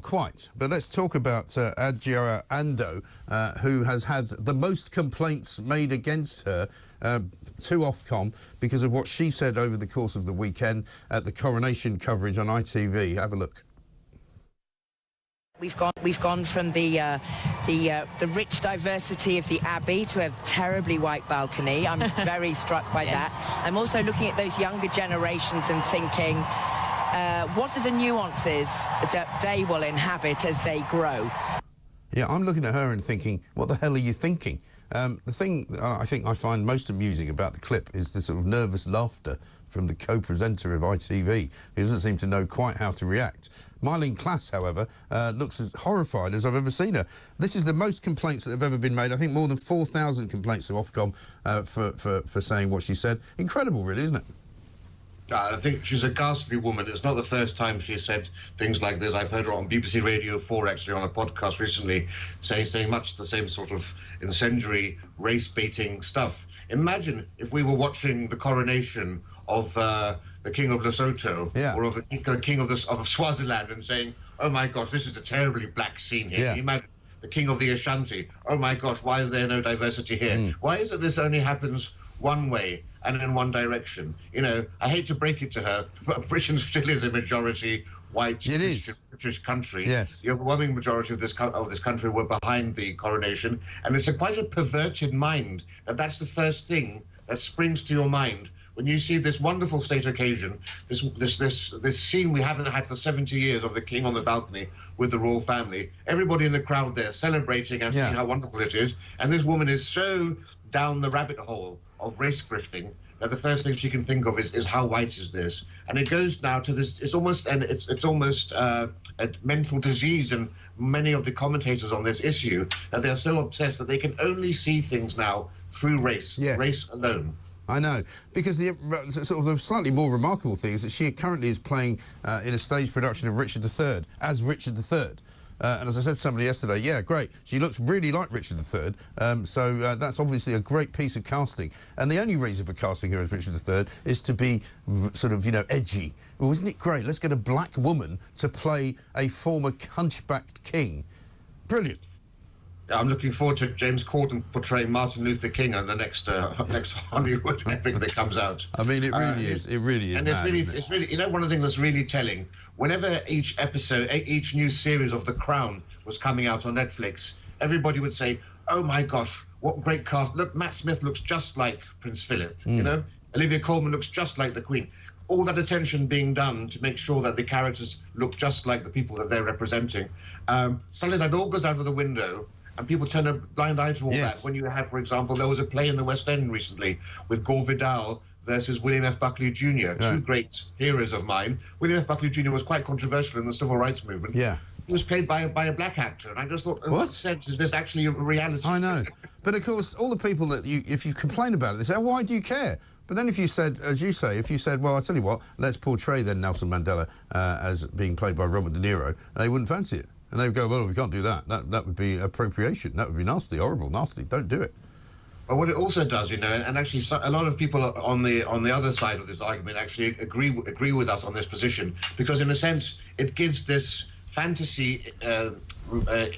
quite. But let's talk about Adjoa Andoh, who has had the most complaints made against her to Ofcom because of what she said over the course of the weekend at the Coronation coverage on ITV. Have a look. We've gone from the rich diversity of the Abbey to a terribly white balcony. I'm very struck by that. I'm also looking at those younger generations and thinking, what are the nuances that they will inhabit as they grow? Yeah, I'm looking at her and thinking, what the hell are you thinking? The thing I think I find most amusing about the clip is the sort of nervous laughter from the co-presenter of ITV, who doesn't seem to know quite how to react. Myleene Klass, however, looks as horrified as I've ever seen her. This is the most complaints that have ever been made. I think more than 4,000 complaints to Ofcom for saying what she said. Incredible, really, isn't it? I think she's a ghastly woman. It's not the first time she said things like this. I've heard her on BBC Radio 4, actually, on a podcast recently, saying much the same sort of incendiary, race-baiting stuff. Imagine if we were watching the coronation of the King of Lesotho, or of the King of Swaziland, and saying, oh my gosh, this is a terribly black scene here. Can you imagine the King of the Ashanti? Oh my gosh, why is there no diversity here? Why is it this only happens one way and in one direction? You know, I hate to break it to her, but Britain still is a majority white British country. Yes. The overwhelming majority of this country were behind the coronation, and it's quite a perverted mind that's the first thing that springs to your mind when you see this wonderful state occasion, this scene we haven't had for 70 years of the King on the balcony with the royal family. Everybody in the crowd there celebrating and seeing how wonderful it is, and this woman is so down the rabbit hole of race grifting that the first thing she can think of is how white is this? And it goes now to this. It's almost a mental disease, and many of the commentators on this issue that they're so obsessed that they can only see things now through race, race alone. I know, because the sort of the slightly more remarkable thing is that she currently is playing in a stage production of Richard III as Richard III. And as I said to somebody yesterday, yeah, great, she looks really like Richard III, so that's obviously a great piece of casting. And the only reason for casting her as Richard III is to be sort of, you know, edgy. Well, isn't it great? Let's get a black woman to play a former hunchbacked king. Brilliant. I'm looking forward to James Corden portraying Martin Luther King on the next Hollywood epic that comes out. I mean, it really is. It really is. And mad, it's really, you know, one of the things that's really telling. Whenever each new series of The Crown was coming out on Netflix, everybody would say, "Oh my gosh, what great cast! Look, Matt Smith looks just like Prince Philip. You know, Olivia Colman looks just like the Queen." All that attention being done to make sure that the characters look just like the people that they're representing. Suddenly, that all goes out of the window. And people turn a blind eye to all that. When you have, for example, there was a play in the West End recently with Gore Vidal versus William F. Buckley Jr., two great heroes of mine. William F. Buckley Jr. was quite controversial in the civil rights movement. He was played by a black actor, and I just thought, in what sense is this actually a reality? I know. But, of course, all the people that if you complain about it, they say, oh, why do you care? But then if you said, as you say, if you said, well, I'll tell you what, let's portray then Nelson Mandela as being played by Robert De Niro, they wouldn't fancy it. And they would go, well, we can't do that. That would be appropriation. That would be nasty, horrible, nasty. Don't do it. Well, what it also does, you know, and actually a lot of people on the other side of this argument actually agree with us on this position, because in a sense it gives this fantasy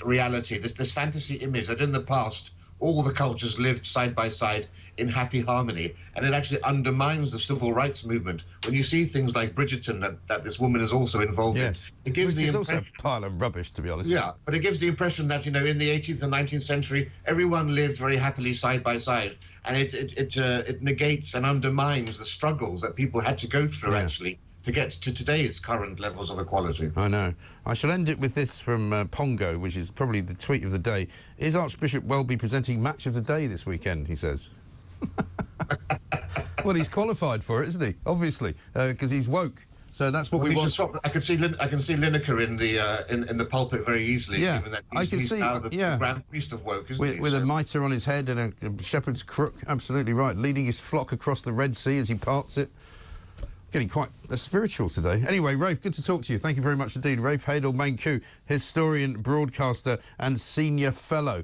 reality, this fantasy image that in the past all the cultures lived side by side in happy harmony, and it actually undermines the civil rights movement when you see things like Bridgerton that this woman is also involved in. It gives Which is also a pile of rubbish, to be honest. Yeah, but it gives the impression that, you know, in the 18th and 19th century, everyone lived very happily side by side, and it negates and undermines the struggles that people had to go through actually to get to today's current levels of equality. I know. I shall end it with this from Pongo, which is probably the tweet of the day. Is Archbishop Welby presenting Match of the Day this weekend, he says. Well, he's qualified for it, isn't he? Obviously, because he's woke. So that's what we want. I can see Lineker in the pulpit very easily. Yeah, given that I can see. Now the Grand Priest of woke, isn't he? With a mitre on his head and a shepherd's crook. Absolutely right. Leading his flock across the Red Sea as he parts it. Getting quite spiritual today. Anyway, Rafe, good to talk to you. Thank you very much indeed. Rafe Heydel-Mankoo, historian, broadcaster and senior fellow.